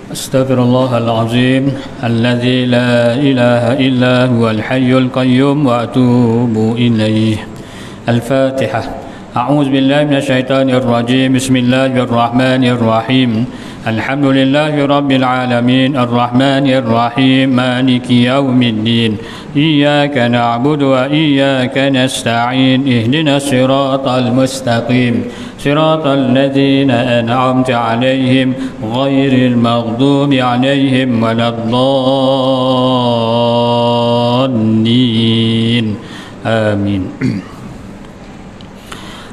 أستغفر الله العظيم الذي لا إله إلا هو الحي القيوم وأتوب إليه. الفاتحة. أعوذ بالله من الشيطان الرجيم. بسم الله الرحمن الرحيم. الحمد لله رب العالمين الرحمن الرحيم مالك يوم الدين إياك نعبد وإياك نستعين اهدنا الصراط المستقيم صراط الذين أنعمت عليهم غير المغضوب عليهم ولا الضالين آمين.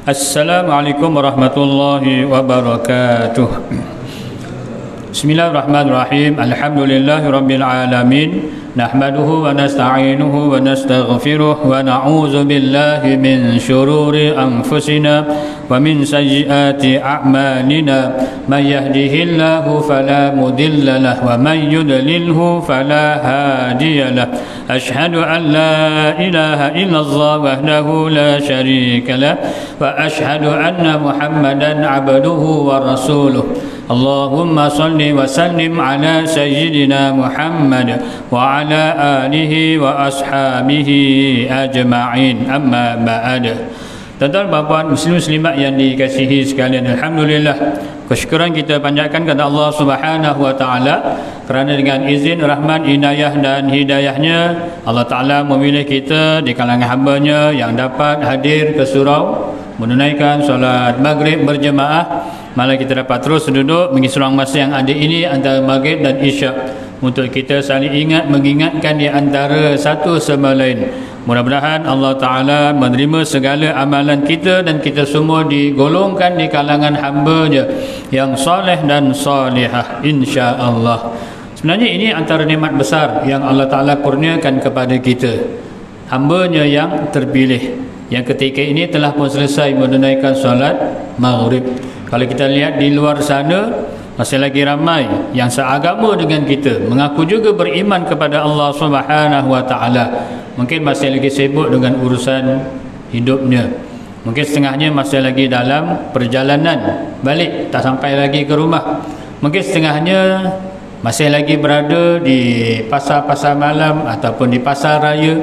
السلام عليكم ورحمة الله وبركاته. Bismillahirrahmanirrahim. Alhamdulillahirabbil alamin. Nahmaduhu wa nasta'inuhu wa nastaghfiruh wa na'udzu billahi min shururi anfusina wa min sayyiati a'malina. May yahdihillahu fala mudilla lahu wa may yudlilhu fala hadiya lahu. Ashhadu an la ilaha illallah wahdahu la syarika lahu wa ashhadu anna Muhammadan 'abduhu wa rasuluh. Allahumma salli wa sallim ala sayyidina Muhammad wa ala alihi wa ashabihi ajma'in. Amma ba'd. Tuan-tuan dan puan muslim-muslimat yang dikasihi sekalian, alhamdulillah, kesyukuran kita panjatkan kepada Allah Subhanahu wa taala kerana dengan izin, rahmat, inayah dan hidayahnya Allah Taala memilih kita di kalangan hamba-Nya yang dapat hadir ke surau menunaikan solat maghrib berjemaah. Malah kita dapat terus duduk mengisi ruang masa yang ada ini antara maghrib dan isyak untuk kita saling ingat, mengingatkan di antara satu sama lain. Mudah-mudahan Allah Ta'ala menerima segala amalan kita dan kita semua digolongkan di kalangan hamba-Nya yang soleh dan solehah, insya-Allah. Sebenarnya ini antara nikmat besar yang Allah Ta'ala kurniakan kepada kita, hamba-Nya yang terpilih, yang ketika ini telah pun selesai menunaikan solat maghrib. Kalau kita lihat di luar sana, masih lagi ramai yang seagama dengan kita, mengaku juga beriman kepada Allah Subhanahu wa taala. Mungkin masih lagi sibuk dengan urusan hidupnya. Mungkin setengahnya masih lagi dalam perjalanan balik, tak sampai lagi ke rumah. Mungkin setengahnya masih lagi berada di pasar-pasar malam ataupun di pasar raya.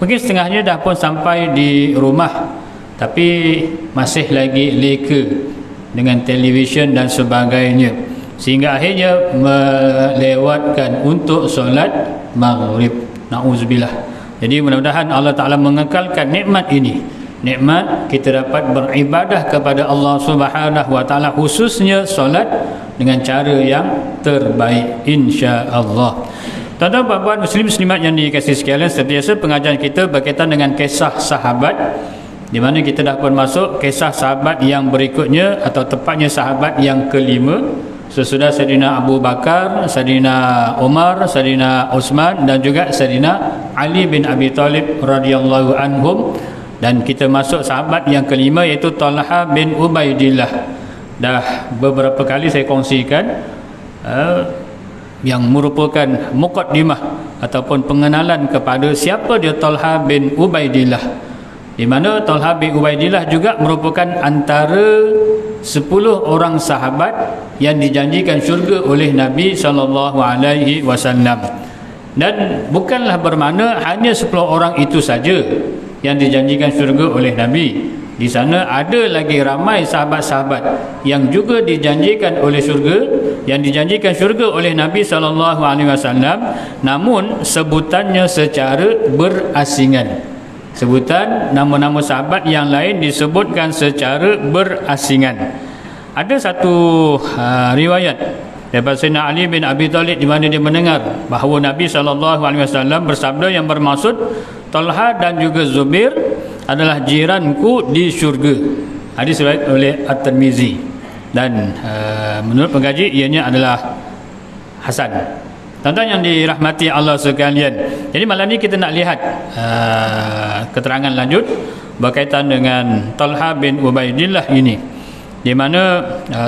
Mungkin setengahnya dah pun sampai di rumah, tapi masih lagi leka dengan televisyen dan sebagainya, sehingga akhirnya melewatkan untuk solat maghrib. Na'udzubillah. Jadi mudah-mudahan Allah Ta'ala mengekalkan nikmat ini, nikmat kita dapat beribadah kepada Allah Subhanahu wa taala, khususnya solat dengan cara yang terbaik, insya-Allah. Tuan-tuan dan puan muslim-muslimat yang dikasihi sekalian, setiasa pengajian kita berkaitan dengan kisah sahabat, di mana kita dah pun masuk kisah sahabat yang berikutnya, atau tepatnya sahabat yang kelima, sesudah Sayyidina Abu Bakar, Sayyidina Umar, Sayyidina Uthman dan juga Sayyidina Ali bin Abi Talib radhiyallahu anhum. Dan kita masuk sahabat yang kelima, iaitu Talha bin Ubaidillah. Dah beberapa kali saya kongsikan yang merupakan muqaddimah ataupun pengenalan kepada siapa dia Talha bin Ubaidillah, di mana Talha bin Ubaidillah juga merupakan antara 10 orang sahabat yang dijanjikan syurga oleh Nabi SAW. Dan bukanlah bermakna hanya 10 orang itu saja yang dijanjikan syurga oleh Nabi. Di sana ada lagi ramai sahabat-sahabat yang juga dijanjikan oleh syurga, yang dijanjikan syurga oleh Nabi SAW, namun sebutannya secara berasingan. Sebutan nama-nama sahabat yang lain disebutkan secara berasingan. Ada satu riwayat daripada Sayyidina Ali bin Abi Talib di mana dia mendengar bahawa Nabi SAW bersabda yang bermaksud Talha dan juga Zubair adalah jiranku di syurga. Hadis riwayat oleh At-Tirmizi, dan menurut pengkaji ianya adalah hasan. Tuan-tuan yang dirahmati Allah sekalian, jadi malam ni kita nak lihat keterangan lanjut berkaitan dengan Talha bin Ubaidillah ini, di mana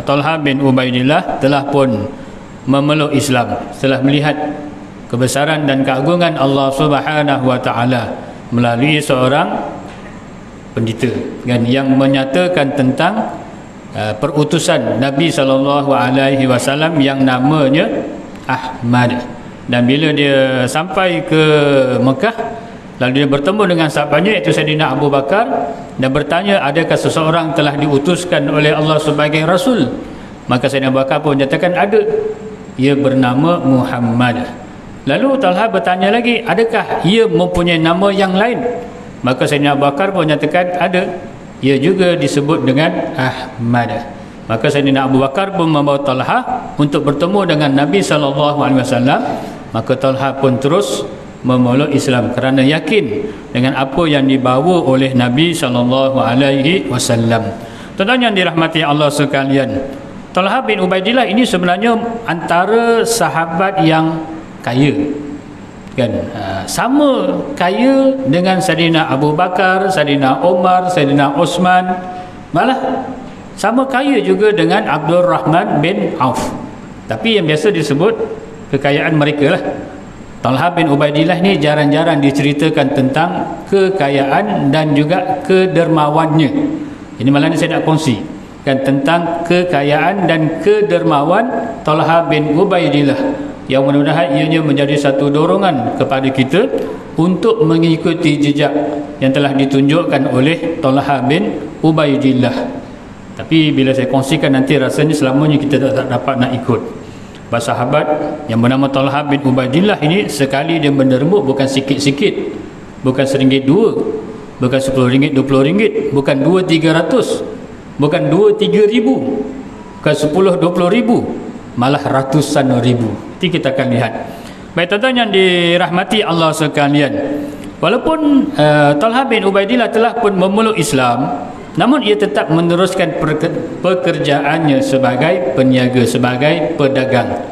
Talha bin Ubaidillah telah pun memeluk Islam setelah melihat kebesaran dan keagungan Allah Subhanahu wa taala melalui seorang pendeta kan, yang menyatakan tentang perutusan Nabi SAW yang namanya Ahmad. Dan bila dia sampai ke Mekah, lalu dia bertemu dengan sahabatnya iaitu Sayyidina Abu Bakar dan bertanya, adakah seseorang telah diutuskan oleh Allah sebagai Rasul? Maka Sayyidina Abu Bakar pun nyatakan ada, ia bernama Muhammad. Lalu Talha bertanya lagi, adakah ia mempunyai nama yang lain? Maka Sayyidina Abu Bakar pun nyatakan ada, ia juga disebut dengan Ahmad. Maka Sayyidina Abu Bakar pun membawa Talha untuk bertemu dengan Nabi SAW. Maka Talha pun terus memeluk Islam kerana yakin dengan apa yang dibawa oleh Nabi SAW. Tuan-tuan yang dirahmati Allah sekalian, Talha bin Ubaidillah ini sebenarnya antara sahabat yang kaya, kan? Sama kaya dengan Sayyidina Abu Bakar, Sayyidina Umar, Sayyidina Osman, malah sama kaya juga dengan Abdul Rahman bin Auf. Tapi yang biasa disebut kekayaan mereka lah. Talha bin Ubaidillah ni jarang-jarang diceritakan tentang kekayaan dan juga kedermawannya. Ini malah ni saya nak kongsi kan tentang kekayaan dan kedermawan Talha bin Ubaidillah, yang mudah-mudahan ianya menjadi satu dorongan kepada kita untuk mengikuti jejak yang telah ditunjukkan oleh Talha bin Ubaidillah. Tapi bila saya kongsikan nanti rasanya selamanya kita tak dapat nak ikut. Sahabat yang bernama Talha bin Ubaidillah ini sekali dia menderma bukan sikit-sikit, bukan RM1, RM2, bukan RM10, RM20, bukan RM200, RM300, bukan RM2-3,000, bukan RM10-20,000, malah ratusan ribu. Nanti kita akan lihat. Baik tuan-tuan yang dirahmati Allah sekalian, walaupun Talha bin Ubaidillah telah pun memeluk Islam, namun ia tetap meneruskan pekerjaannya sebagai peniaga, sebagai pedagang.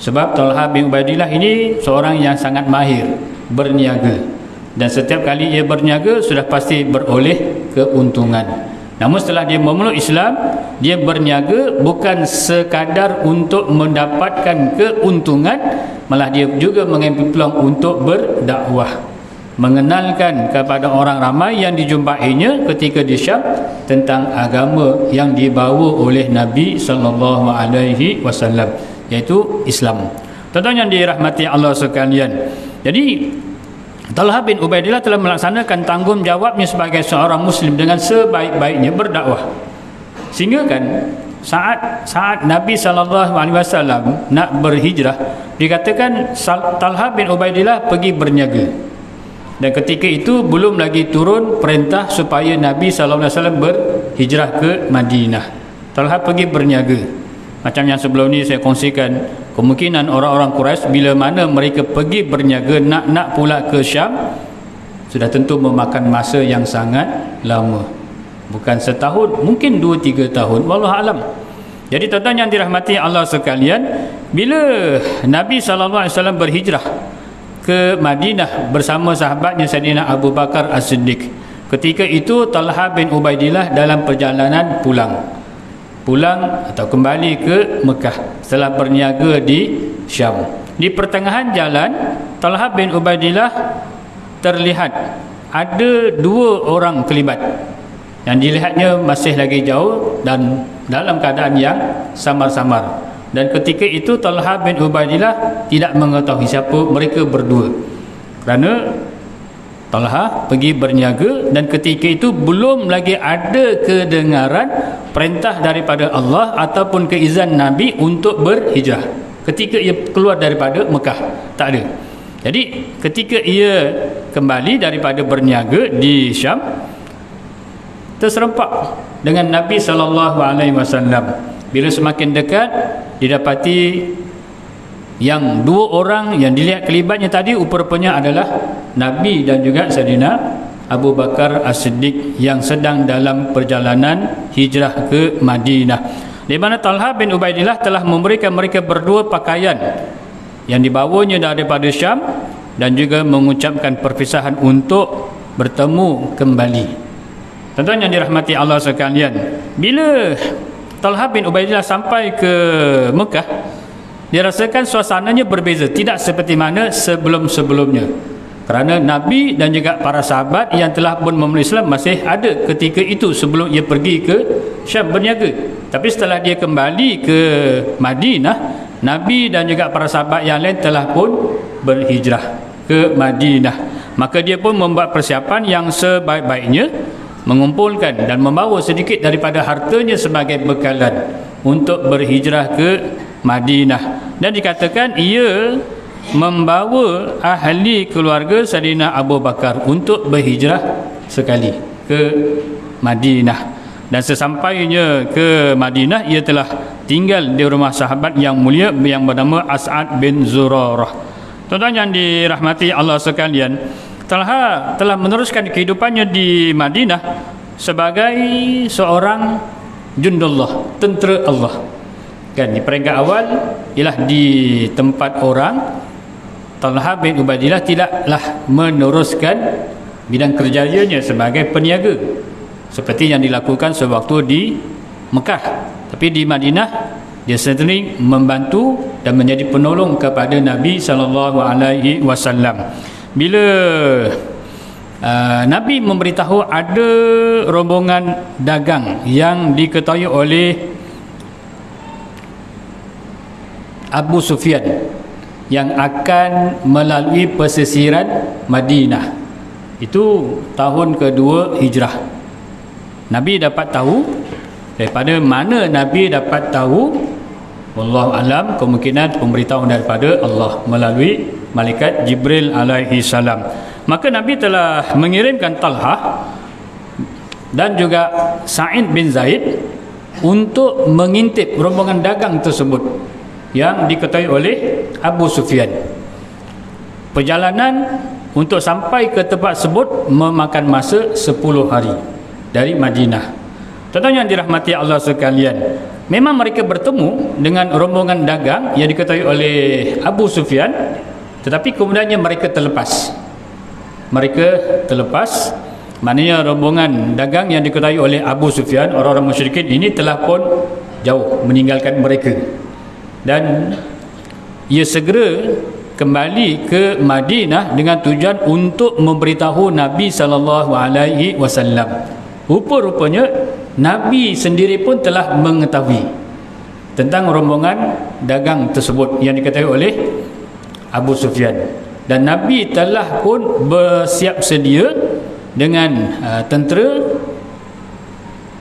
Sebab Talha bin Ubaidillah ini seorang yang sangat mahir berniaga, dan setiap kali ia berniaga sudah pasti beroleh keuntungan. Namun setelah dia memeluk Islam, dia berniaga bukan sekadar untuk mendapatkan keuntungan, malah dia juga mengambil peluang untuk berdakwah, mengenalkan kepada orang ramai yang dijumpainya ketika di Syam tentang agama yang dibawa oleh Nabi SAW, iaitu Islam. Tuan-tuan yang dirahmati Allah sekalian, jadi Talha bin Ubaidillah telah melaksanakan tanggungjawabnya sebagai seorang Muslim dengan sebaik-baiknya berdakwah, sehingga kan saat Nabi SAW nak berhijrah, dikatakan Talha bin Ubaidillah pergi berniaga. Dan ketika itu belum lagi turun perintah supaya Nabi SAW berhijrah ke Madinah. Talha pergi berniaga. Macam yang sebelum ni saya kongsikan, kemungkinan orang-orang Quraisy bila mana mereka pergi berniaga nak pula ke Syam, sudah tentu memakan masa yang sangat lama. Bukan setahun, mungkin 2-3 tahun, wallahu alam. Jadi tuan-tuan yang dirahmati Allah sekalian, bila Nabi SAW berhijrah ke Madinah bersama sahabatnya Sayyidina Abu Bakar As-Siddiq, ketika itu Talha bin Ubaidillah dalam perjalanan pulang atau kembali ke Mekah setelah berniaga di Syam. Di pertengahan jalan, Talha bin Ubaidillah terlihat ada 2 orang kelibat yang dilihatnya masih lagi jauh dan dalam keadaan yang samar-samar. Dan ketika itu Talha bin Ubaidillah tidak mengetahui siapa mereka berdua, kerana Talha pergi berniaga dan ketika itu belum lagi ada kedengaran perintah daripada Allah ataupun keizan Nabi untuk berhijrah. Ketika ia keluar daripada Mekah, tak ada. Jadi ketika ia kembali daripada berniaga di Syam, terserempak dengan Nabi SAW. Bila semakin dekat, didapati yang 2 orang yang dilihat kelibatnya tadi rupanya adalah Nabi dan juga Sayyidina Abu Bakar As-Siddiq yang sedang dalam perjalanan hijrah ke Madinah, di mana Talha bin Ubaidillah telah memberikan mereka berdua pakaian yang dibawanya daripada Syam dan juga mengucapkan perpisahan untuk bertemu kembali. Tuan-tuan yang dirahmati Allah sekalian, bila Talha bin Ubaidillah sampai ke Mekah, dirasakan suasananya berbeza, tidak seperti mana sebelum-sebelumnya, kerana Nabi dan juga para sahabat yang telah pun memeluk Islam masih ada ketika itu sebelum ia pergi ke Syam berniaga. Tapi setelah dia kembali ke Madinah, Nabi dan juga para sahabat yang lain telah pun berhijrah ke Madinah. Maka dia pun membuat persiapan yang sebaik-baiknya, mengumpulkan dan membawa sedikit daripada hartanya sebagai bekalan untuk berhijrah ke Madinah. Dan dikatakan ia membawa ahli keluarga Sayyidina Abu Bakar untuk berhijrah sekali ke Madinah. Dan sesampainya ke Madinah, ia telah tinggal di rumah sahabat yang mulia yang bernama As'ad bin Zurarah. Tuan-tuan yang dirahmati Allah sekalian, telah meneruskan kehidupannya di Madinah sebagai seorang jundullah, tentera Allah. Kan di peringkat awal ialah di tempat orang, Talha bin Ubaidillah tidaklah meneruskan bidang kerjanya sebagai peniaga seperti yang dilakukan sewaktu di Mekah. Tapi di Madinah dia sering membantu dan menjadi penolong kepada Nabi SAW. Bila Nabi memberitahu ada rombongan dagang yang diketahui oleh Abu Sufyan yang akan melalui pesisiran Madinah, itu tahun kedua hijrah. Nabi dapat tahu. Daripada mana Nabi dapat tahu? Wallahu alam, kemungkinan pemberitahuan daripada Allah melalui malaikat Jibril alaihi salam. Maka Nabi telah mengirimkan Talha dan juga Sa'id bin Zaid untuk mengintip rombongan dagang tersebut yang diketahui oleh Abu Sufyan. Perjalanan untuk sampai ke tempat tersebut memakan masa 10 hari dari Madinah. Tuan-tuan yang dirahmati Allah sekalian, memang mereka bertemu dengan rombongan dagang yang diketahui oleh Abu Sufyan, tetapi kemudiannya mereka terlepas. Maknanya rombongan dagang yang diketahui oleh Abu Sufyan, orang-orang musyrikin ini telah pun jauh meninggalkan mereka. Dan ia segera kembali ke Madinah dengan tujuan untuk memberitahu Nabi SAW. Rupa-rupanya Nabi sendiri pun telah mengetahui tentang rombongan dagang tersebut yang diketahui oleh Abu Sufyan, dan Nabi telah pun bersiap sedia dengan tentera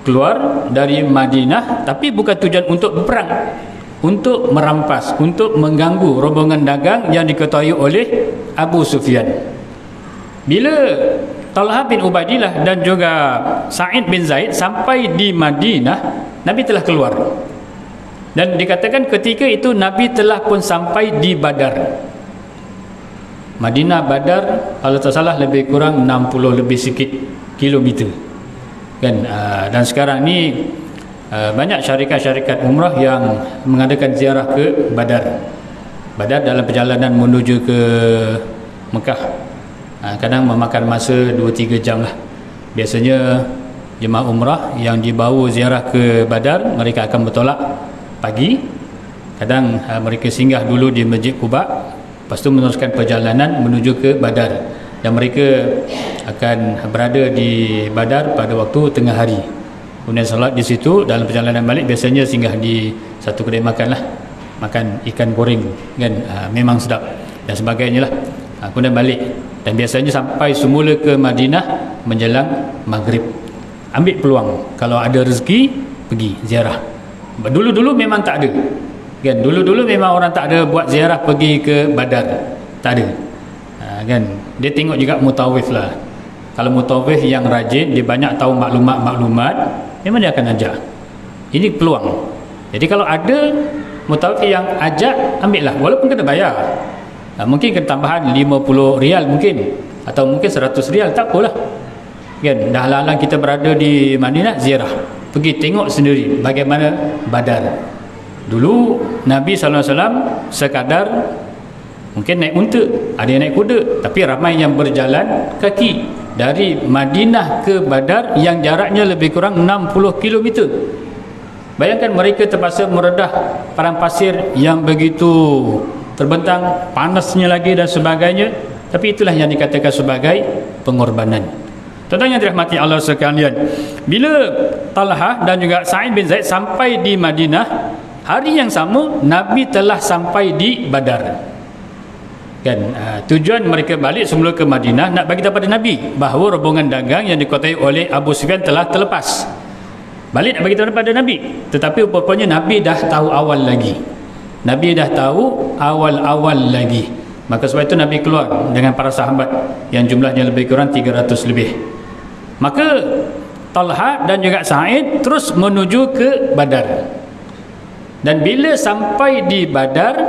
keluar dari Madinah, tapi bukan tujuan untuk berperang, untuk merampas, untuk mengganggu rombongan dagang yang diketahui oleh Abu Sufyan. Bila Talha bin Ubaidillah dan juga Sa'id bin Zaid sampai di Madinah, Nabi telah keluar. Dan dikatakan ketika itu Nabi telah pun sampai di Badar. Madinah Badar, kalau tak salah lebih kurang 60 lebih sikit kilometer. Kan, dan sekarang ni banyak syarikat-syarikat umrah yang mengadakan ziarah ke Badar. Badar dalam perjalanan menuju ke Mekah, kadang memakan masa 2-3 jam lah. Biasanya jemaah umrah yang dibawa ziarah ke Badar, mereka akan bertolak pagi. Kadang mereka singgah dulu di Masjid Quba, lepas tu meneruskan perjalanan menuju ke Badar, dan mereka akan berada di Badar pada waktu tengah hari. Kemudian salat di situ. Dalam perjalanan balik biasanya singgah di satu kedai makan lah, makan ikan goreng kan, memang sedap dan sebagainya lah. Kemudian balik, dan biasanya sampai semula ke Madinah menjelang maghrib. Ambil peluang, kalau ada rezeki pergi ziarah. Dulu-dulu memang tak ada kan, dulu-dulu memang orang tak ada buat ziarah pergi ke Badar, tak ada. Kan, dia tengok juga mutawif lah. Kalau mutawif yang rajin, dia banyak tahu maklumat-maklumat, memang dia akan ajak. Ini peluang. Jadi kalau ada mutawif yang ajak, ambil lah, walaupun kena bayar. Mungkin kena tambahan 50 rial mungkin, atau mungkin 100 rial, tak apalah kan. Dah halang kita berada di Madinah, ziarah, pergi tengok sendiri bagaimana Badar. Dulu Nabi SAW sekadar mungkin naik unta, ada yang naik kuda, tapi ramai yang berjalan kaki dari Madinah ke Badar yang jaraknya lebih kurang 60 km. Bayangkan mereka terpaksa meredah padang pasir yang begitu terbentang, panasnya lagi dan sebagainya, tapi itulah yang dikatakan sebagai pengorbanan. Tuan-tuan yang dirahmati Allah sekalian, bila Talha dan juga Sa'id bin Zaid sampai di Madinah, hari yang sama Nabi telah sampai di Badar. Kan tujuan mereka balik semula ke Madinah nak bagi tahu pada Nabi bahawa rombongan dagang yang dikuasai oleh Abu Sufyan telah terlepas. Balik nak bagi tahu pada Nabi, tetapi rupanya Nabi dah tahu awal lagi. Nabi dah tahu awal-awal lagi. Maka sebab itu Nabi keluar dengan para sahabat yang jumlahnya lebih kurang 300 lebih. Maka Talha dan juga Sa'id terus menuju ke Badar. Dan bila sampai di Badar,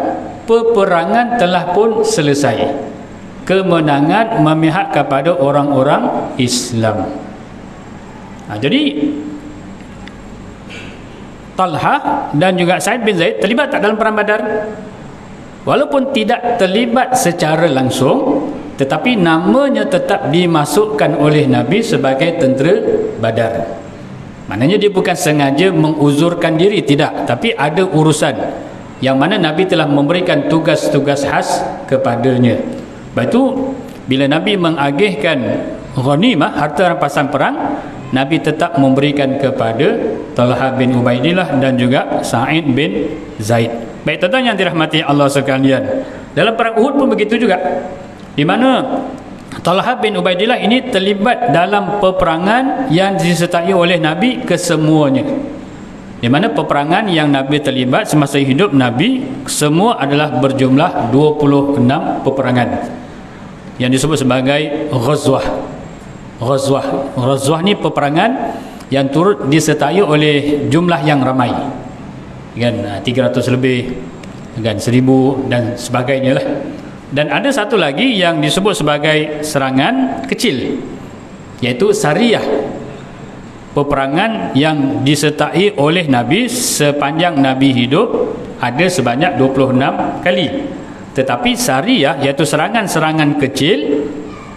peperangan telah pun selesai. Kemenangan memihak kepada orang-orang Islam. Jadi Talha dan juga Sa'id bin Zaid terlibat tak dalam perang Badar? Walaupun tidak terlibat secara langsung, tetapi namanya tetap dimasukkan oleh Nabi sebagai tentera Badar. Maknanya dia bukan sengaja menguzurkan diri, tidak, tapi ada urusan yang mana Nabi telah memberikan tugas-tugas khas kepadanya. Lepas itu bila Nabi mengagihkan ghanimah, harta rampasan perang, Nabi tetap memberikan kepada Talha bin Ubaidillah dan juga Sa'id bin Zaid. Baik tuan-tuan yang dirahmati Allah sekalian, dalam perang Uhud pun begitu juga, di mana Talha bin Ubaidillah ini terlibat dalam peperangan yang disertai oleh Nabi kesemuanya. Di mana peperangan yang Nabi terlibat semasa hidup Nabi semua adalah berjumlah 26 peperangan yang disebut sebagai Ghazwah. Ghazwah ni peperangan yang turut disertai oleh jumlah yang ramai, kan, 300 lebih, kan, 1000 dan sebagainya lah. Dan ada satu lagi yang disebut sebagai serangan kecil, iaitu Sariyah, peperangan yang disertai oleh Nabi sepanjang Nabi hidup ada sebanyak 26 kali. Tetapi Sariyah, iaitu serangan-serangan kecil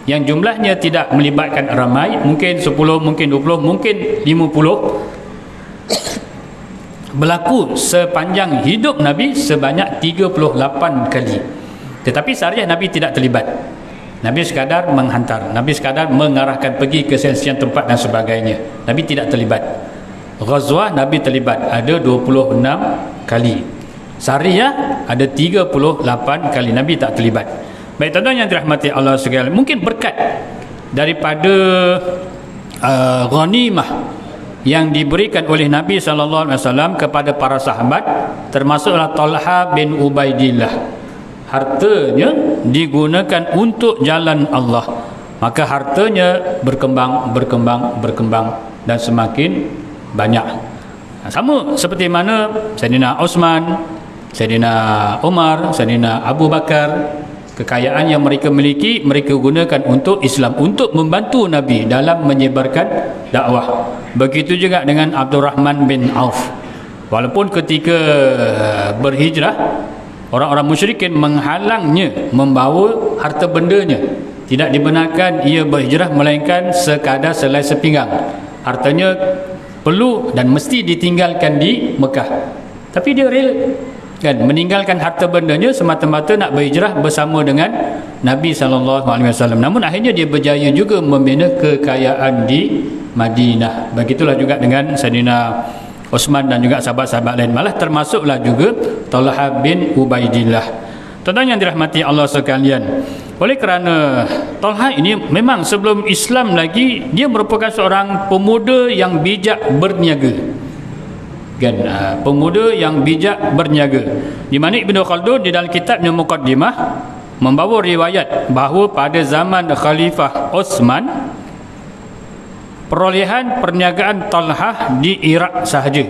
yang jumlahnya tidak melibatkan ramai, mungkin 10, mungkin 20, mungkin 50, berlaku sepanjang hidup Nabi sebanyak 38 kali. Tetapi Sariyah Nabi tidak terlibat. Nabi sekadar menghantar, Nabi sekadar mengarahkan pergi ke sekian tempat dan sebagainya. Nabi tidak terlibat. Ghazwah Nabi terlibat, ada 26 kali. Sariyah ada 38 kali, Nabi tak terlibat. Baik tuan-tuan yang dirahmati Allah sekalian, mungkin berkat daripada ghanimah yang diberikan oleh Nabi SAW kepada para sahabat, termasuklah Talha bin Ubaidillah, hartanya digunakan untuk jalan Allah, maka hartanya berkembang dan semakin banyak. Sama seperti mana Sayyidina Osman, Sayyidina Umar, Sayyidina Abu Bakar, kekayaan yang mereka miliki mereka gunakan untuk Islam, untuk membantu Nabi dalam menyebarkan dakwah. Begitu juga dengan Abdurrahman bin Auf. Walaupun ketika berhijrah orang-orang musyrikin menghalangnya membawa harta bendanya, tidak dibenarkan ia berhijrah melainkan sekadar selai sepinggang. Hartanya perlu dan mesti ditinggalkan di Mekah. Tapi dia rela, kan, meninggalkan harta bendanya semata-mata nak berhijrah bersama dengan Nabi SAW. Namun akhirnya dia berjaya juga membina kekayaan di Madinah. Begitulah juga dengan Sayyidina Osman dan juga sahabat-sahabat lain. Malah termasuklah juga Talha bin Ubaidillah. Tuan-tuan yang dirahmati Allah sekalian, oleh kerana Talha ini memang sebelum Islam lagi dia merupakan seorang pemuda yang bijak berniaga, kan, pemuda yang bijak berniaga, di mana Ibnu Khaldun di dalam kitabnya Muqaddimah membawa riwayat bahawa pada zaman Khalifah Osman perolehan perniagaan Talha di Iraq sahaja,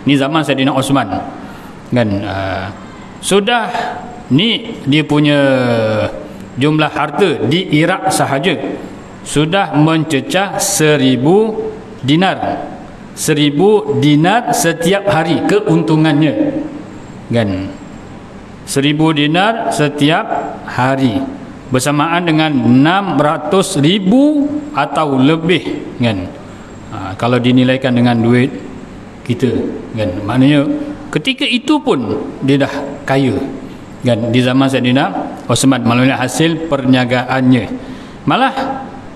ni zaman Sayyidina Osman, kan, sudah ni dia punya jumlah harta di Iraq sahaja sudah mencecah 1000 dinar. 1000 dinar setiap hari keuntungannya, kan, 1000 dinar setiap hari bersamaan dengan 600,000 atau lebih, kan, kalau dinilaikan dengan duit kita, kan, maknanya ketika itu pun dia dah kaya, kan, di zaman Sayyidina Osman melalui hasil perniagaannya. Malah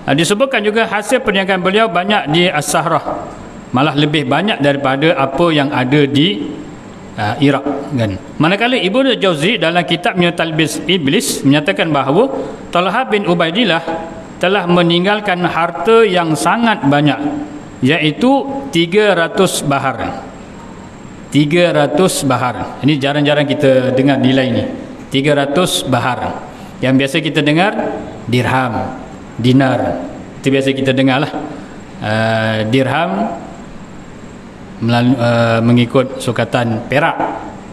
disebutkan juga hasil perniagaan beliau banyak di As-Sahrah, malah lebih banyak daripada apa yang ada di Iraq kan. Manakala Ibnu Jauzi dalam kitabnya Talbis Iblis menyatakan bahawa Talha bin Ubaidillah telah meninggalkan harta yang sangat banyak, iaitu 300 bahar. 300 bahar. Ini jarang-jarang kita dengar nilai ini. 300 bahar. Yang biasa kita dengar dirham, dinar. Itu biasa kita dengar lah. Dirham mengikut sukatan perak,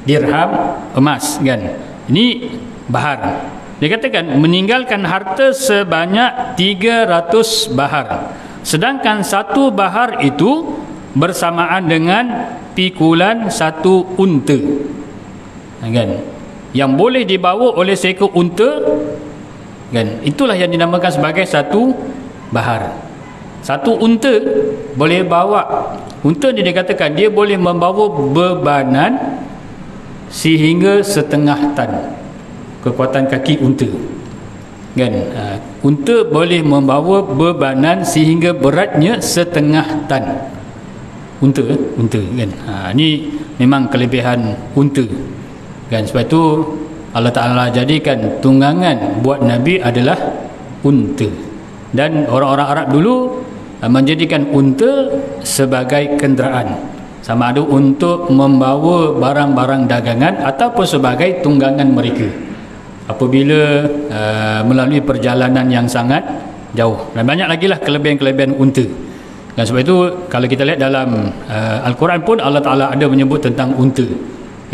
dirham emas kan. Ini bahar. Dia katakan meninggalkan harta sebanyak 300 bahar. Sedangkan satu bahar itu bersamaan dengan pikulan satu unta. Kan? Yang boleh dibawa oleh seekor unta kan. Itulah yang dinamakan sebagai satu bahar. Satu unta boleh bawa, unta ni dikatakan dia boleh membawa bebanan sehingga setengah tan, kekuatan kaki unta kan. Unta boleh membawa bebanan sehingga beratnya setengah tan. Unta kan. Ni memang kelebihan unta kan. Sebab itu Allah Ta'ala jadikan tunggangan buat Nabi adalah unta. Dan orang-orang Arab dulu menjadikan unta sebagai kenderaan, sama ada untuk membawa barang-barang dagangan ataupun sebagai tunggangan mereka apabila melalui perjalanan yang sangat jauh. Dan banyak lagi lah kelebihan-kelebihan unta. Dan sebab itu kalau kita lihat dalam Al-Quran pun Allah Ta'ala ada menyebut tentang unta,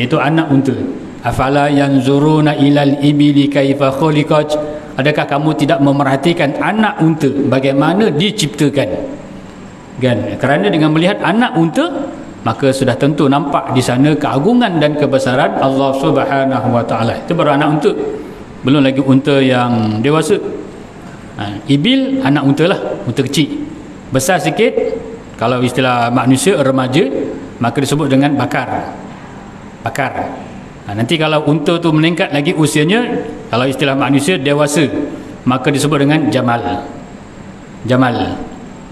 iaitu anak unta. Afala yanzuruna ilal ibili kaifa khuliqat. Adakah kamu tidak memerhatikan anak unta bagaimana diciptakan kan? Kerana dengan melihat anak unta maka sudah tentu nampak di sana keagungan dan kebesaran Allah Subhanahu wa taala. Itu baru anak unta, belum lagi unta yang dewasa. Ibil anak unta lah, unta kecil. Besar sikit kalau istilah manusia remaja maka disebut dengan bakar. Nanti kalau unta tu meningkat lagi usianya, kalau istilah manusia dewasa, maka disebut dengan jamal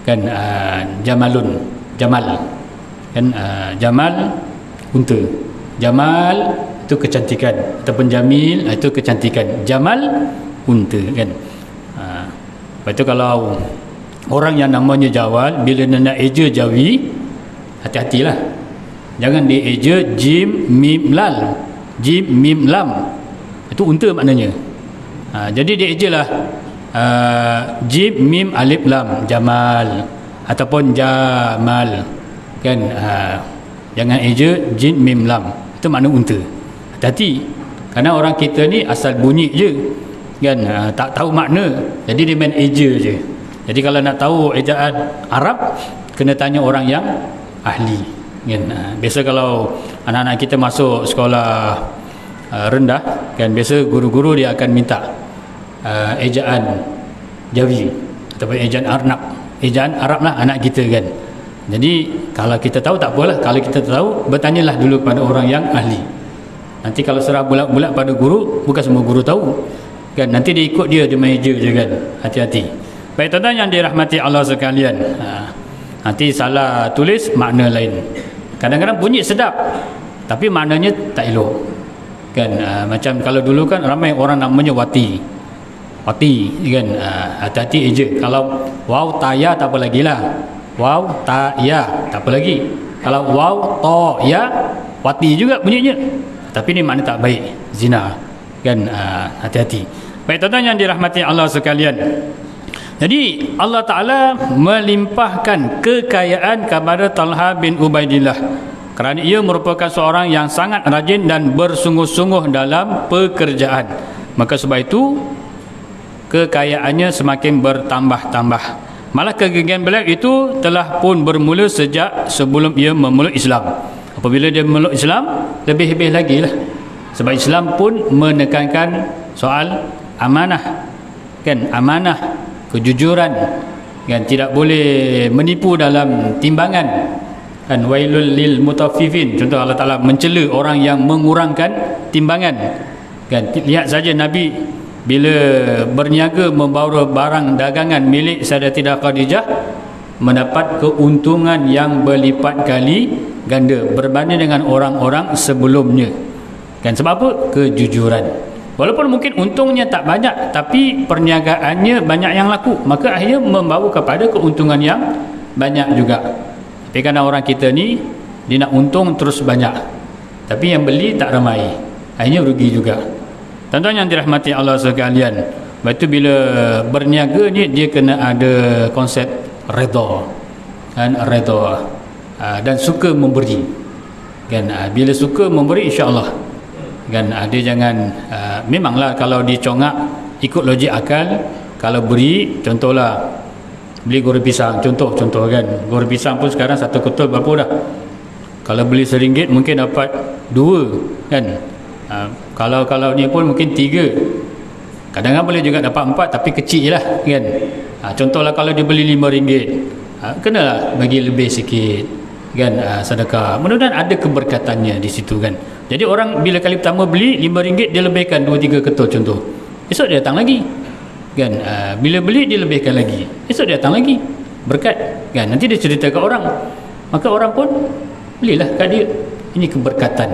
kan. Jamalun, jamal kan. Jamal unta, jamal itu kecantikan, ataupun jamil itu kecantikan, jamal unta kan. Lepas tu kalau orang yang namanya Jawal, bila nak eja Jawi, hati-hatilah, jangan dieja jim mim lal. Jim mim lam itu unta maknanya. Jadi dia ejalah jim mim alif lam, jamal ataupun jamal kan. Jangan eja jim mim lam, itu makna unta. Hati-hati, kerana orang kita ni asal bunyi je kan, tak tahu makna, jadi dia main eja je. Jadi kalau nak tahu ejaan Arab kena tanya orang yang ahli kan. Biasa kalau anak-anak kita masuk sekolah rendah kan, biasa guru-guru dia akan minta ejaan Jawi ataupun ejaan Arab lah anak kita kan. Jadi kalau kita tahu tak apalah, kalau kita tahu bertanyalah dulu pada orang yang ahli. Nanti kalau serah bulat-bulat pada guru, bukan semua guru tahu kan, nanti dia ikut dia meja je kan. Hati-hati. Baik tuan-tuan yang dirahmati Allah sekalian, nanti salah tulis makna lain. Kadang-kadang bunyi sedap tapi maknanya tak elok kan. Macam kalau dulu kan ramai orang namanya wati kan. Hati-hati eja. Kalau waw taya tak apa lagi lah, waw taya tak apa lagi. Kalau waw to ya wati juga bunyinya, tapi ni makna tak baik, zina kan. Hati-hati. Baik tuan-tuan yang dirahmati Allah sekalian, jadi Allah Ta'ala melimpahkan kekayaan kepada Talha bin Ubaidillah kerana ia merupakan seorang yang sangat rajin dan bersungguh-sungguh dalam pekerjaan. Maka sebab itu kekayaannya semakin bertambah-tambah. Malah kegagahan beliau itu telah pun bermula sejak sebelum ia memeluk Islam. Apabila dia memeluk Islam, lebih-lebih lagi lah. Sebab Islam pun menekankan soal amanah kan, amanah, kejujuran kan, tidak boleh menipu dalam timbangan kan. Wailul lil mutaffifin, contoh Allah Ta'ala mencela orang yang mengurangkan timbangan kan. Lihat saja Nabi bila berniaga membawa barang dagangan milik Sayyidatina Khadijah mendapat keuntungan yang berlipat kali ganda berbanding dengan orang-orang sebelumnya. Kan sebab apa? Kejujuran. Walaupun mungkin untungnya tak banyak, tapi perniagaannya banyak yang laku, maka akhirnya membawa kepada keuntungan yang banyak juga. Tapi kerana orang kita ni, dia nak untung terus banyak, tapi yang beli tak ramai, akhirnya rugi juga. Tuan-tuan yang dirahmati Allah sekalian, lepas tu bila berniaga ni, dia kena ada konsep redha, kan, redha, dan suka memberi, kan. Bila suka memberi, insya-Allah, kan, dia jangan memanglah kalau dicongak ikut logik akal, kalau beri, contohlah beli goreng pisang, contoh kan, goreng pisang pun sekarang satu ketul berapa dah? Kalau beli RM1 mungkin dapat 2, kan. Kalau ni pun mungkin 3, kadang-kadang boleh juga dapat 4, tapi kecil lah, kan. Contohlah kalau dia beli RM5, kenalah bagi lebih sikit, kan, sedekah. Mudah-mudahan ada keberkatannya di situ, kan. Jadi orang bila kali pertama beli RM5, dia lebihkan 2-3 ketul contoh, esok dia datang lagi, kan. Bila beli dia lebihkan lagi, esok dia datang lagi, berkat, kan. Nanti dia cerita ke orang, maka orang pun belilah kat dia. Ini keberkatan.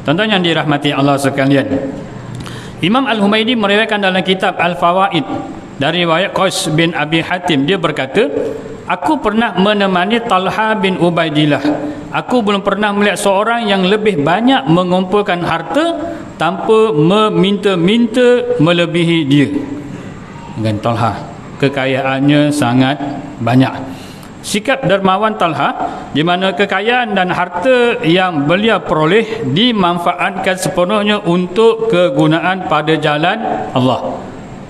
Tuan-tuan yang dirahmati Allah sekalian, Imam Al-Humaidi meriwayatkan dalam kitab Al-Fawaid dari riwayat Qais bin Abi Hatim, dia berkata, aku pernah menemani Talha bin Ubaidillah. Aku belum pernah melihat seorang yang lebih banyak mengumpulkan harta tanpa meminta-minta melebihi dia. Dengan Talha, kekayaannya sangat banyak. Sikap dermawan Talha, di mana kekayaan dan harta yang beliau peroleh dimanfaatkan sepenuhnya untuk kegunaan pada jalan Allah,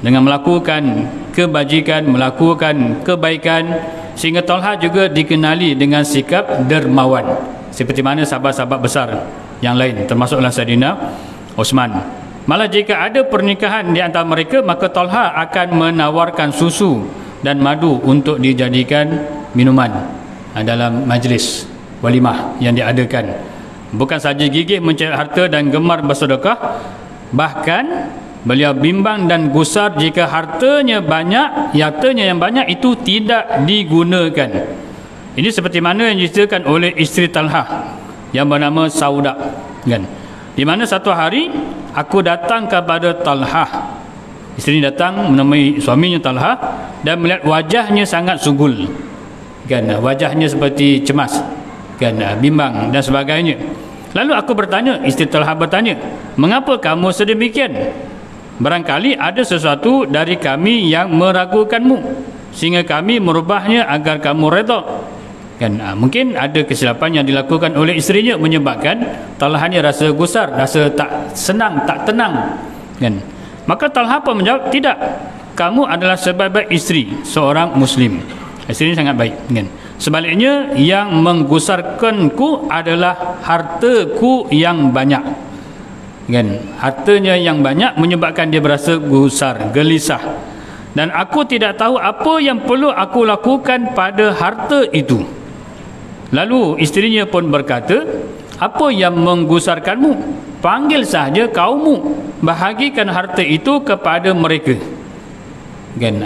dengan melakukan kebajikan, melakukan kebaikan, sehingga Talha juga dikenali dengan sikap dermawan, seperti mana sahabat-sahabat besar yang lain, termasuklah Saidina Osman. Malah jika ada pernikahan di antara mereka, maka Talha akan menawarkan susu dan madu untuk dijadikan minuman dalam majlis walimah yang diadakan. Bukan saja gigih mencari harta dan gemar bersedekah, bahkan beliau bimbang dan gusar jika hartanya yang banyak itu tidak digunakan. Ini seperti mana yang diceritakan oleh isteri Talha yang bernama Sauda, kan, di mana satu hari aku datang kepada Talha, isteri datang menemui suaminya Talha, dan melihat wajahnya sangat sugul, kan, wajahnya seperti cemas, kan, bimbang dan sebagainya. Lalu aku bertanya, isteri Talha bertanya, mengapa kamu sedemikian? Barangkali ada sesuatu dari kami yang meragukanmu, sehingga kami merubahnya agar kamu redha, kan. Mungkin ada kesilapan yang dilakukan oleh isterinya menyebabkan Talha ni rasa gusar, rasa tak senang, tak tenang, kan. Maka Talha pun menjawab, tidak, kamu adalah sebaik-baik isteri seorang Muslim. Isteri ini sangat baik, kan. Sebaliknya, yang menggusarkanku adalah hartaku yang banyak, kan. Hartanya yang banyak menyebabkan dia berasa gusar, gelisah, dan aku tidak tahu apa yang perlu aku lakukan pada harta itu. Lalu isterinya pun berkata, apa yang menggusarkanmu? Panggil sahaja kaummu, bahagikan harta itu kepada mereka, kan.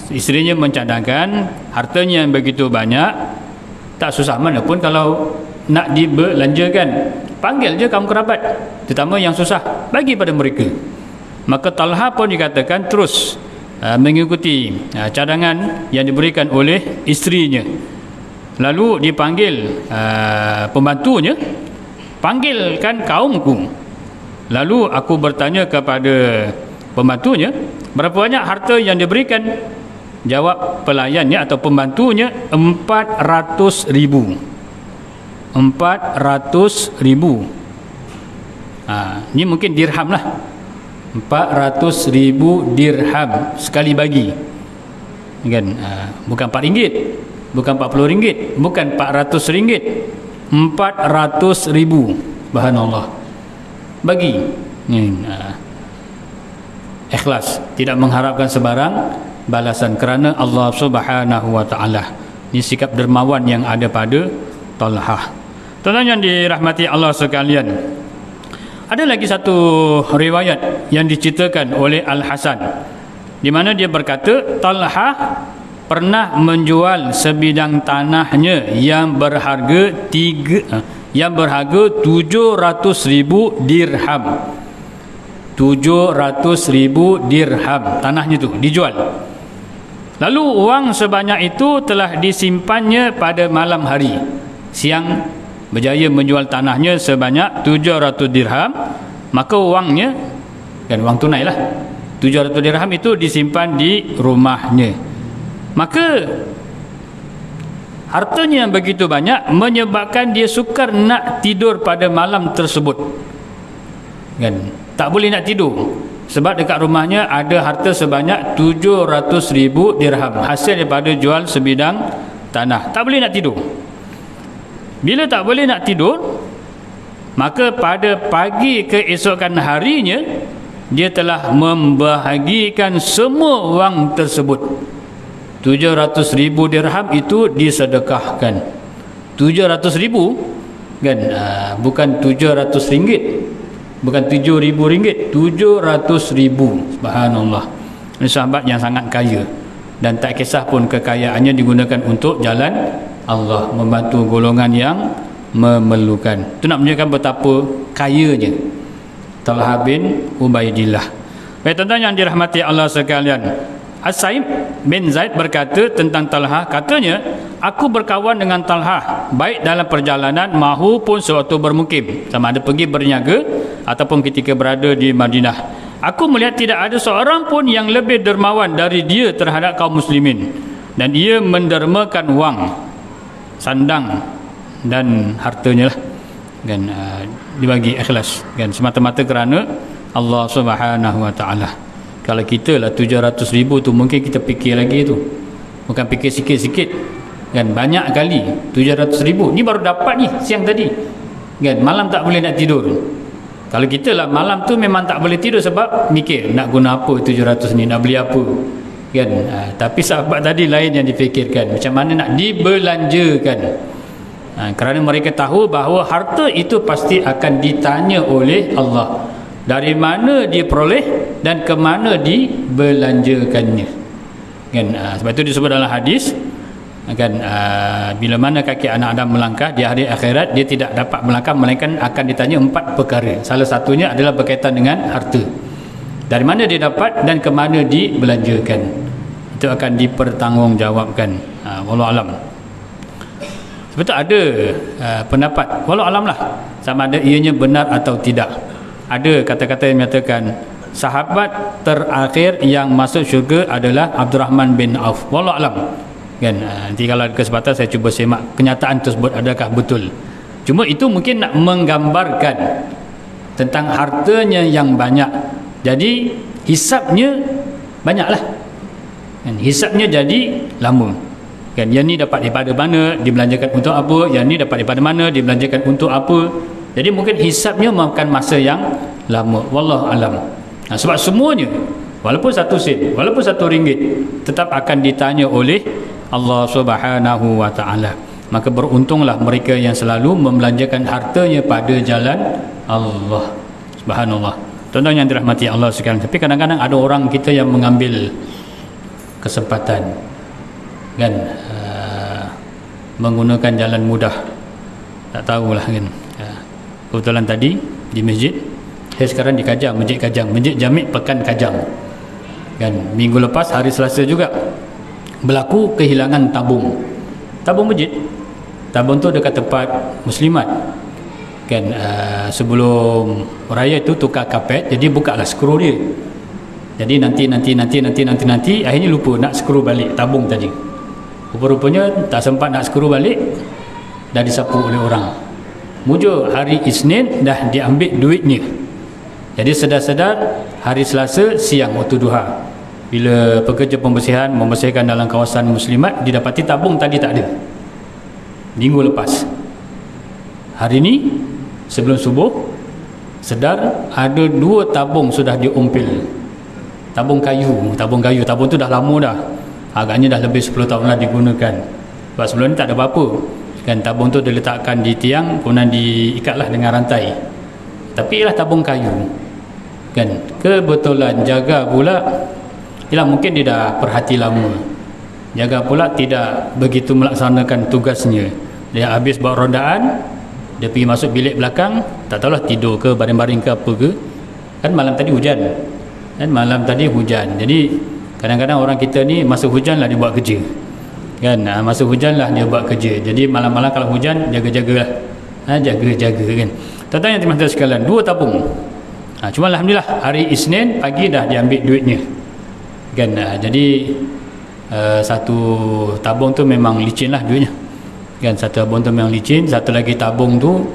Isterinya mencadangkan hartanya yang begitu banyak, tak susah mana pun kalau nak dibelanjakan, panggil je kaum kerabat, terutama yang susah, bagi pada mereka. Maka Talha pun dikatakan terus mengikuti cadangan yang diberikan oleh isterinya. Lalu dipanggil pembantunya, panggilkan kaumku. Lalu aku bertanya kepada pembantunya, berapa banyak harta yang diberikan? Jawab pelayannya atau pembantunya, 400,000. 400,000. Ini mungkin dirham lah, 400,000 dirham sekali bagi, kan. Bukan RM4, bukan RM40, bukan RM400, 400,000. Subhanallah. Bagi ikhlas, tidak mengharapkan sebarang balasan, kerana Allah Subhanahu wa taala. Ini sikap dermawan yang ada pada Talha. Tuan-tuan yang dirahmati Allah sekalian, ada lagi satu riwayat yang diceritakan oleh Al-Hasan, di mana dia berkata, Talha pernah menjual sebidang tanahnya yang berharga yang berharga 700.000 dirham. 700.000 dirham tanahnya tu dijual. Lalu wang sebanyak itu telah disimpannya pada malam hari. Siang berjaya menjual tanahnya sebanyak 700 dirham, maka wangnya, kan wang tunai lah, 700 dirham itu disimpan di rumahnya. Maka hartanya yang begitu banyak menyebabkan dia sukar nak tidur pada malam tersebut, kan? Tak boleh nak tidur sebab dekat rumahnya ada harta sebanyak 700.000 dirham hasil daripada jual sebidang tanah. Tak boleh nak tidur. Bila tak boleh nak tidur, maka pada pagi keesokan harinya dia telah membahagikan semua wang tersebut. 700.000 dirham itu disedekahkan. 700.000 kan, bukan 700 ringgit, bukan 7.000 ringgit, 700.000. Subhanallah. Ini sahabat yang sangat kaya, dan tak kisah pun kekayaannya digunakan untuk jalan Allah, membantu golongan yang memerlukan. Itu nak menunjukkan betapa kayanya Talha bin Ubaidillah. Baik tuan-tuan yang dirahmati Allah sekalian, As-Sa'ib bin Zaid berkata tentang Talha, katanya, aku berkawan dengan Talha baik dalam perjalanan maupun sewaktu bermukim, sama ada pergi berniaga ataupun ketika berada di Madinah. Aku melihat tidak ada seorang pun yang lebih dermawan dari dia terhadap kaum muslimin, dan ia mendermakan wang, sandang dan hartanya lah, kan, dibagi ikhlas, kan, semata-mata kerana Allah Subhanahu wa taala. Kalau kita lah 700.000 tu, mungkin kita fikir lagi tu, bukan fikir sikit-sikit, kan, banyak kali 700.000 ni baru dapat ni siang tadi, kan, malam tak boleh nak tidur. Kalau kita lah malam tu memang tak boleh tidur sebab mikir nak guna apa 700 ni, nak beli apa, kan. Tapi sahabat tadi lain yang difikirkan, macam mana nak dibelanjakan, kerana mereka tahu bahawa harta itu pasti akan ditanya oleh Allah, dari mana dia peroleh dan ke mana dibelanjakannya, kan. Sebab itu disebut dalam hadis, kan, bila mana kaki anak Adam melangkah di hari akhirat, dia tidak dapat melangkah melainkan akan ditanya 4 perkara. Salah satunya adalah berkaitan dengan harta, dari mana dia dapat dan ke mana dibelanjakan. Itu akan dipertanggungjawabkan. Wallahu alam. Sebab itu ada pendapat, wallahu alam lah, sama ada ianya benar atau tidak. Ada kata-kata yang menyatakan sahabat terakhir yang masuk syurga adalah Abdurrahman bin Auf. Wallahu alam, kan. Nanti kalau ada kesempatan saya cuba semak kenyataan tersebut adakah betul. Cuma itu mungkin nak menggambarkan tentang hartanya yang banyak, jadi hisapnya banyaklah, kan, hisapnya jadi lama, kan. Yang ni dapat daripada mana, dibelanjakan untuk apa, yang ni dapat daripada mana, dibelanjakan untuk apa. Jadi mungkin hisapnya memakan masa yang lama. Wallahu alam. Sebab semuanya, walaupun 1 sen, walaupun 1 ringgit, tetap akan ditanya oleh Allah Subhanahu wa taala. Maka beruntunglah mereka yang selalu membelanjakan hartanya pada jalan Allah. Subhanallah. Tuan-tuan yang dirahmati Allah sekalian, tapi kadang-kadang ada orang kita yang mengambil kesempatan, kan, menggunakan jalan mudah. Tak tahulah, kan. Kebetulan tadi di masjid, saya sekarang di Kajang, Masjid Kajang, Masjid Jamik Pekan Kajang, kan, minggu lepas hari Selasa juga berlaku kehilangan tabung masjid. Tabung tu dekat tempat muslimat, kan. Sebelum raya itu tukar kapet, jadi bukalah skru dia. Jadi nanti akhirnya lupa nak skru balik tabung tadi. Rupa-rupanya tak sempat nak skru balik, dah disapu oleh orang. Mujur hari Isnin dah diambil duitnya. Jadi sedar-sedar hari Selasa siang waktu duha, bila pekerja pembersihan membersihkan dalam kawasan muslimat, didapati tabung tadi tak ada minggu lepas. Hari ni sebelum subuh sedar ada 2 tabung sudah diumpil. Tabung kayu, tabung tu dah lama dah, agaknya dah lebih 10 tahun lah digunakan. Sebab sebelum ni tak ada apa-apa, kan. Tabung tu diletakkan di tiang, kemudian diikatlah dengan rantai, tapi ialah tabung kayu, kan. Kebetulan jaga pula, ialah mungkin dia dah perhati lama, jaga pula tidak begitu melaksanakan tugasnya. Dia habis buat rondaan, dia pergi masuk bilik belakang, tak tahulah tidur ke baring-baring ke apa ke, kan malam tadi hujan, jadi kadang-kadang orang kita ni masa hujan lah dia buat kerja kan, masa hujan lah dia buat kerja, jadi malam-malam kalau hujan jaga-jagalah, jaga-jaga kan. Tuan-tuan yang dimahati sekalian, 2 tabung. Cuma alhamdulillah hari Isnin pagi dah diambil duitnya kan. Jadi satu tabung tu memang licin lah duitnya kan, satu tabung tu memang licin, satu lagi tabung tu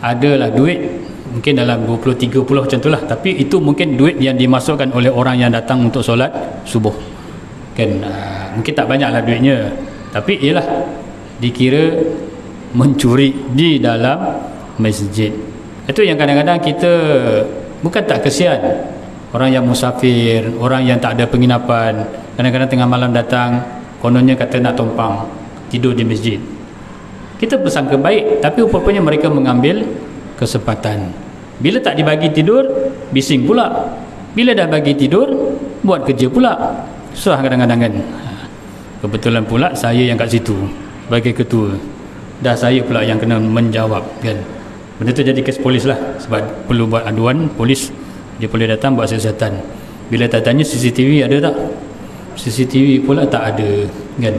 adalah duit mungkin dalam 20-30 macam tu lah, tapi itu mungkin duit yang dimasukkan oleh orang yang datang untuk solat subuh kan. Mungkin tak banyak lah duitnya, tapi ialah dikira mencuri di dalam masjid. Itu yang kadang-kadang kita bukan tak kesian orang yang musafir, orang yang tak ada penginapan, kadang-kadang tengah malam datang, kononnya kata nak tumpang tidur di masjid. Kita bersangka baik, tapi rupanya mereka mengambil kesempatan. Bila tak dibagi tidur, bising pula. Bila dah bagi tidur, buat kerja pula. Susah kadang-kadang kan. Kebetulan pula saya yang kat situ sebagai ketua, dah saya pula yang kena menjawab kan. Benda tu jadi kes polis lah, sebab perlu buat aduan polis, dia boleh datang buat siasatan. Bila tak tanya CCTV ada tak, CCTV pula tak ada kan.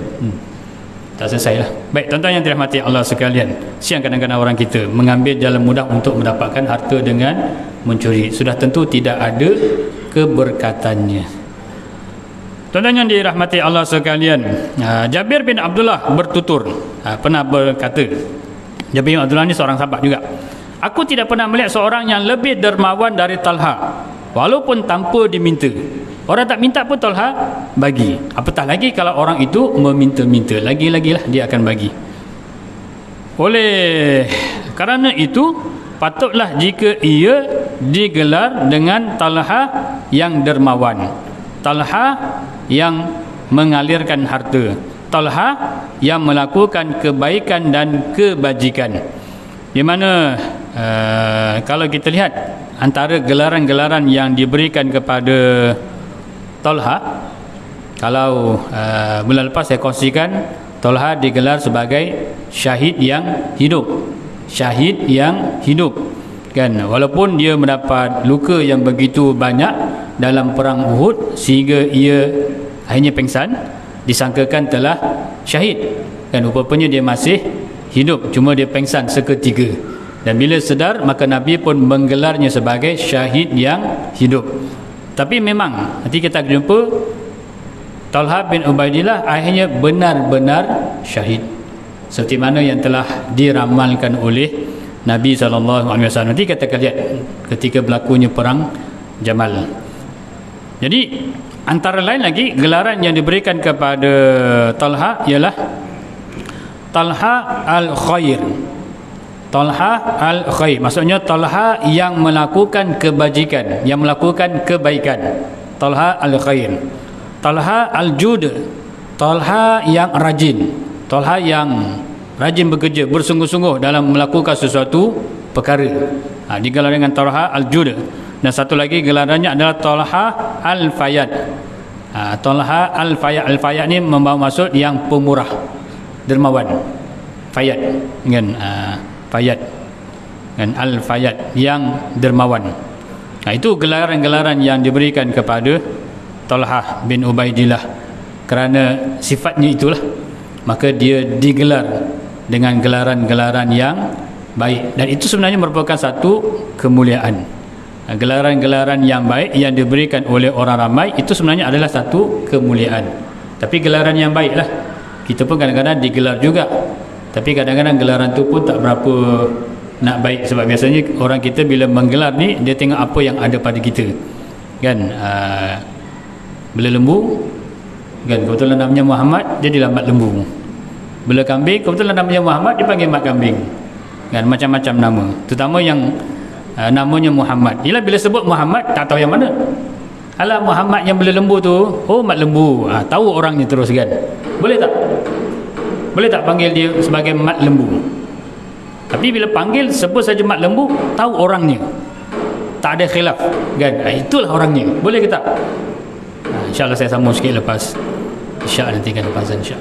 Tak selesai lah. Baik, tuan-tuan yang dirahmati Allah sekalian, siang kadang-kadang orang kita mengambil jalan mudah untuk mendapatkan harta dengan mencuri, sudah tentu tidak ada keberkatannya. Tuan-tuan yang dirahmati Allah sekalian, Jabir bin Abdullah bertutur, pernah berkata, Jabir bin Abdullah ni seorang sahabat juga, aku tidak pernah melihat seorang yang lebih dermawan dari Talha walaupun tanpa diminta. Orang tak minta pun Talha bagi, apatah lagi kalau orang itu meminta-minta, lagi-lagilah dia akan bagi. Oleh kerana itu patutlah jika ia digelar dengan Talha yang dermawan, Talha yang mengalirkan harta, Talha yang melakukan kebaikan dan kebajikan. Di mana kalau kita lihat antara gelaran-gelaran yang diberikan kepada Talha, kalau bulan lepas saya kongsikan, Talha digelar sebagai syahid yang hidup, syahid yang hidup kan. Walaupun dia mendapat luka yang begitu banyak dalam perang Uhud sehingga ia akhirnya pengsan, disangkakan telah syahid kan, rupanya dia masih hidup, cuma dia pengsan seketika. Dan bila sedar, maka Nabi pun menggelarnya sebagai syahid yang hidup. Tapi memang nanti kita jumpa Talha bin Ubaidillah akhirnya benar-benar syahid, seperti mana yang telah diramalkan oleh Nabi SAW. Nanti kita akan lihat ketika berlakunya perang Jamal. Jadi antara lain lagi gelaran yang diberikan kepada Talha ialah Talha al-Khair. Talha al-Khair maksudnya Talha yang melakukan kebajikan, yang melakukan kebaikan. Talha al-Khair. Talha al-Jud, Talha yang rajin, Talha yang rajin bekerja, bersungguh-sungguh dalam melakukan sesuatu perkara. Digelar dengan Talha al-Jud. Dan satu lagi gelarannya adalah Talha al-Fayad. Talha al-Fayad. Al-Fayad ni membawa maksud yang pemurah, dermawan. Fayad kan, Fayad kan, al-Fayad yang dermawan. Itu gelaran-gelaran yang diberikan kepada Talha bin Ubaidillah. Kerana sifatnya itulah, maka dia digelar dengan gelaran-gelaran yang baik, dan itu sebenarnya merupakan satu kemuliaan. Gelaran-gelaran yang baik yang diberikan oleh orang ramai itu sebenarnya adalah satu kemuliaan. Tapi gelaran yang baiklah, kita pun kadang-kadang digelar juga, tapi kadang-kadang gelaran tu pun tak berapa nak baik, sebab biasanya orang kita bila menggelar ni, dia tengok apa yang ada pada kita kan. Bila lembu kan, kebetulan namanya Muhammad, dia dilambat lembu. Bila kambing, kebetulan namanya Muhammad, dia panggil mat kambing kan. Macam-macam nama, terutama yang namanya Muhammad. Ialah bila sebut Muhammad, tak tahu yang mana. Alah, Muhammad yang bela lembu tu, oh mat lembu, tahu orangnya terus kan. Boleh tak? Boleh tak panggil dia sebagai mat lembu? Tapi bila panggil sebut saja mat lembu, tahu orangnya, tak ada khilaf kan. Itulah orangnya. Boleh ke tak? InsyaAllah saya sambung sikit lepas Isyak, nanti kan lepas Isyak.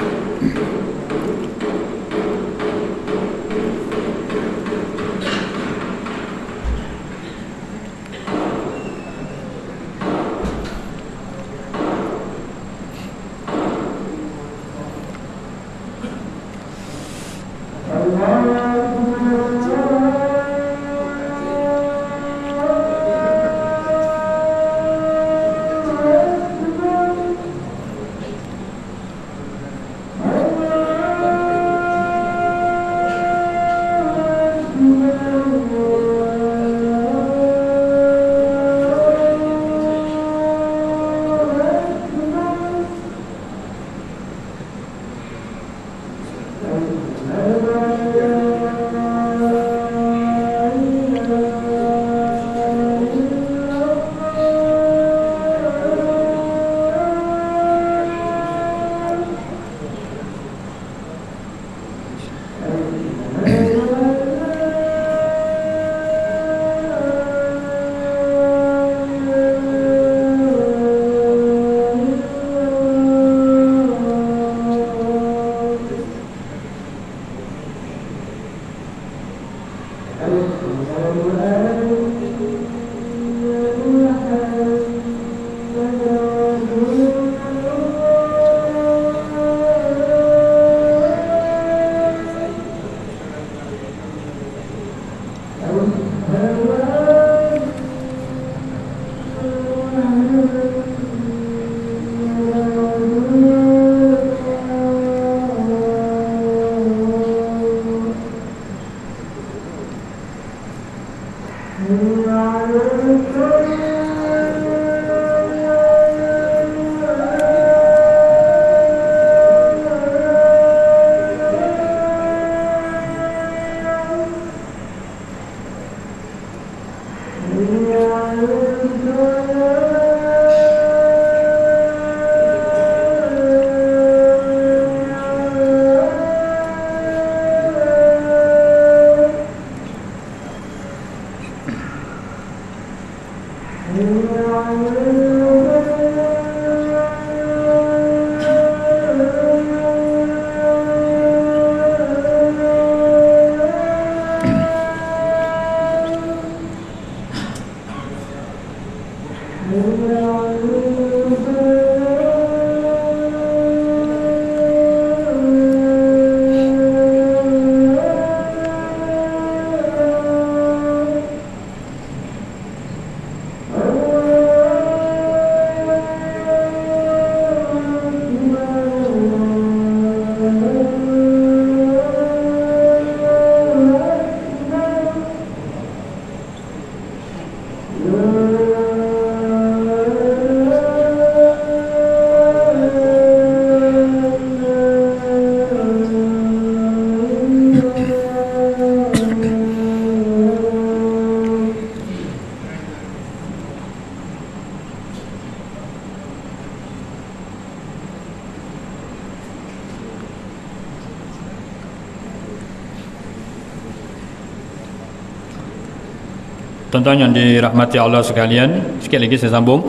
Tuan-tuan yang dirahmati Allah sekalian, sikit lagi saya sambung.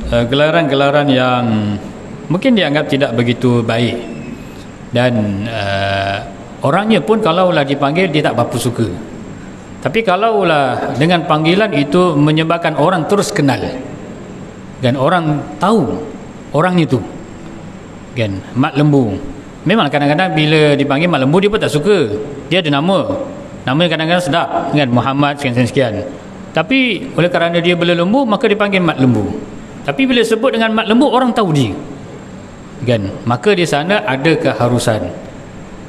Gelaran-gelaran yang mungkin dianggap tidak begitu baik, dan orangnya pun kalaulah dipanggil dia tak berapa suka. Tapi kalaulah dengan panggilan itu menyebabkan orang terus kenal dan orang tahu orang itu, kan, mat lembu. Memang kadang-kadang bila dipanggil mat lembu dia pun tak suka. Dia ada namanya kadang-kadang sedap, kan, Muhammad sekian-sekian. Tapi oleh kerana dia berlembu maka dipanggil mat lembu. Tapi bila sebut dengan mat lembu orang tahu dia, kan, maka di sana ada keharusan,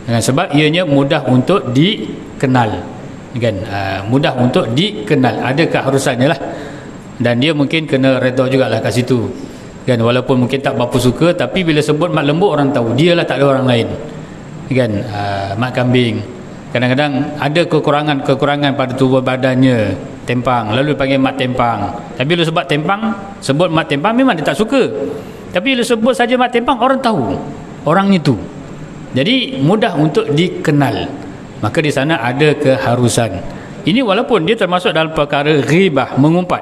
dengan sebab ianya mudah untuk dikenal, kan, mudah untuk dikenal, ada keharusannya lah. Dan dia mungkin kena redha jugalah kat situ, kan, walaupun mungkin tak berapa suka, tapi bila sebut mat lembu orang tahu dia lah, tak ada orang lain, kan. Mat kambing kadang-kadang ada kekurangan pada tubuh badannya, tempang, lalu panggil mat tempang. Tapi bila sebut mat tempang memang dia tak suka, tapi bila sebut saja mat tempang orang tahu orang itu, jadi mudah untuk dikenal. Maka di sana ada keharusan. Ini walaupun dia termasuk dalam perkara ghibah, mengumpat,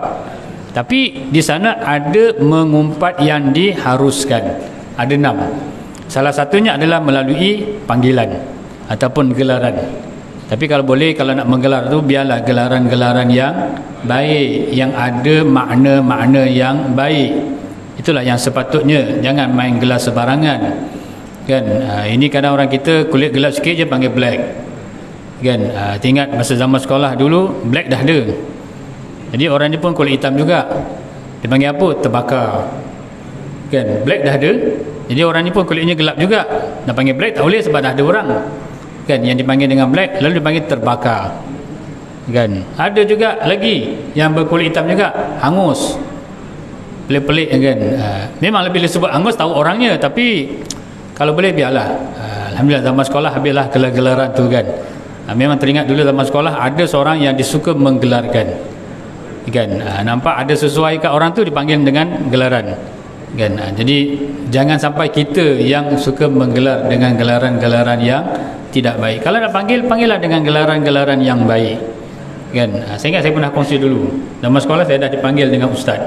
tapi di sana ada mengumpat yang diharuskan. Ada 6. Salah satunya adalah melalui panggilan ataupun gelaran. Tapi kalau boleh, kalau nak menggelar tu biarlah gelaran-gelaran yang baik, yang ada makna-makna yang baik. Itulah yang sepatutnya, jangan main gelar sebarangan, kan. Ini kadang orang kita kulit gelap sikit je panggil black, kan. Ingat masa zaman sekolah dulu black dah ada, jadi orang ni pun kulit hitam juga, dipanggil apa? Terbakar, kan. Black dah ada, jadi orang ni pun kulitnya gelap juga, nak panggil black tak boleh sebab dah ada orang, kan, yang dipanggil dengan black, lalu dipanggil terbakar, kan. Ada juga lagi yang berkulit hitam juga, hangus, pelik-pelik, kan. Memang lebih disebut hangus tahu orangnya, tapi kalau boleh biarlah. Alhamdulillah zaman sekolah habislah gelar-gelaran tu, kan. Memang teringat dulu zaman sekolah ada seorang yang disuka menggelarkan, kan. Nampak ada sesuai kat orang tu dipanggil dengan gelaran, kan. Jadi jangan sampai kita yang suka menggelar dengan gelaran-gelaran yang tidak baik. Kalau nak panggil, panggillah dengan gelaran-gelaran yang baik, kan. Saya ingat saya pernah kongsi dulu, zaman sekolah saya dah dipanggil dengan ustaz,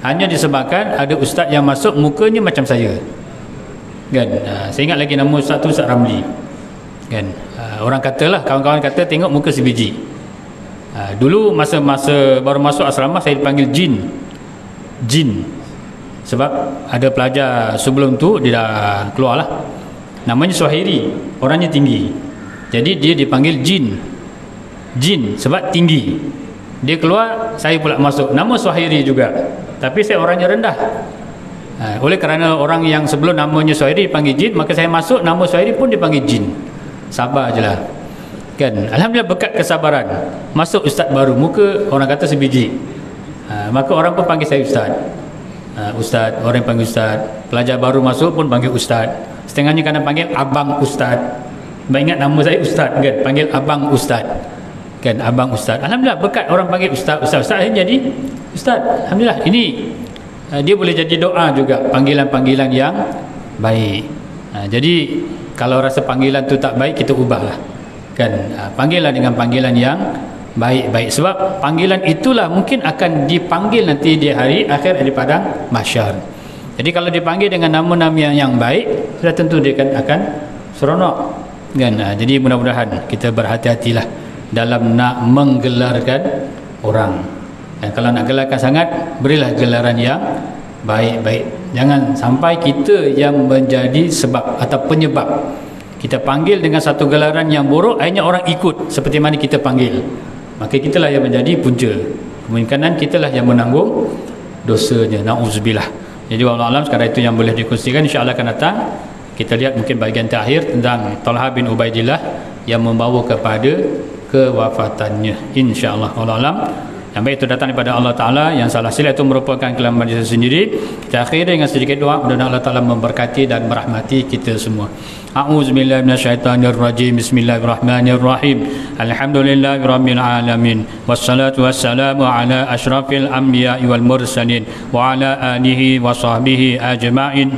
hanya disebabkan ada ustaz yang masuk mukanya macam saya, kan. Saya ingat lagi nama ustaz tu Ustaz Ramli, kan. Orang katalah, kawan-kawan kata tengok muka sebiji. Dulu masa baru masuk asrama saya dipanggil Jin, sebab ada pelajar sebelum tu dia dah keluar lah, namanya Suhairi, orangnya tinggi, jadi dia dipanggil Jin sebab tinggi. Dia keluar, saya pula masuk, nama Suhairi juga, tapi saya orangnya rendah. Oleh kerana orang yang sebelum namanya Suhairi dipanggil Jin, maka saya masuk, nama Suhairi pun dipanggil Jin. Sabar je lah, kan. Alhamdulillah berkat kesabaran, masuk ustaz baru, muka orang kata sebiji, maka orang pun panggil saya ustaz. Ustaz, orang panggil ustaz. Pelajar baru masuk pun panggil ustaz. Setengahnya kadang panggil abang ustaz. Ingat nama saya ustaz, kan, panggil abang ustaz, kan, abang ustaz. Alhamdulillah berkat orang panggil ustaz jadi ustaz. Alhamdulillah, ini dia boleh jadi doa juga, panggilan-panggilan yang baik. Jadi kalau rasa panggilan tu tak baik, kita ubahlah, kan. Panggillah dengan panggilan yang baik-baik, sebab panggilan itulah mungkin akan dipanggil nanti di hari akhir di padang mahsyar. Jadi kalau dipanggil dengan nama-nama yang baik, sudah tentu dia akan seronok, kan. Jadi mudah-mudahan kita berhati-hatilah dalam nak menggelarkan orang, dan kalau nak gelarkan sangat, berilah gelaran yang baik-baik. Jangan sampai kita yang menjadi sebab atau penyebab. Kita panggil dengan satu gelaran yang buruk, akhirnya orang ikut seperti mana kita panggil, maka kitalah yang menjadi punca. Kemungkinan kitalah yang menanggung dosanya. Na'udzubillah. Jadi wallahu alam, sekarang itu yang boleh dikongsikan. InsyaAllah akan datang kita lihat mungkin bahagian terakhir tentang Talha bin Ubaidillah yang membawa kepada kewafatannya, insyaAllah. Wallahu alam. Yang baik itu datang daripada Allah Ta'ala, yang salah silap itu merupakan kelaman diri sendiri. Kita akhiri dengan sedikit doa, mudah-mudahan Allah Ta'ala memberkati dan merahmati kita semua. A'udzubillahi minasyaitanirrajim. Bismillahirrahmanirrahim. Alhamdulillahirabbil alamin. Wassalatu wassalamu ala asyrafil anbiya'i wal mursalin wa ala alihi wa sahbihi ajma'in.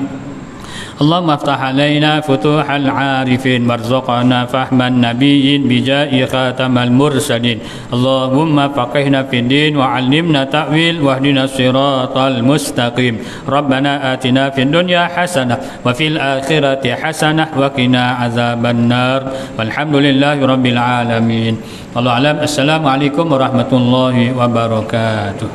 اللهم افتح علينا فتوح العارفين وارزقنا فهم النبيين بجاه خاتم المرسلين اللهم فقهنا في الدين وعلمنا تأويل واهدنا الصراط المستقيم ربنا آتنا في الدنيا حسنة وفي الآخرة حسنة وقنا عذاب النار والحمد لله رب العالمين. الله أعلم. السلام عليكم ورحمة الله وبركاته.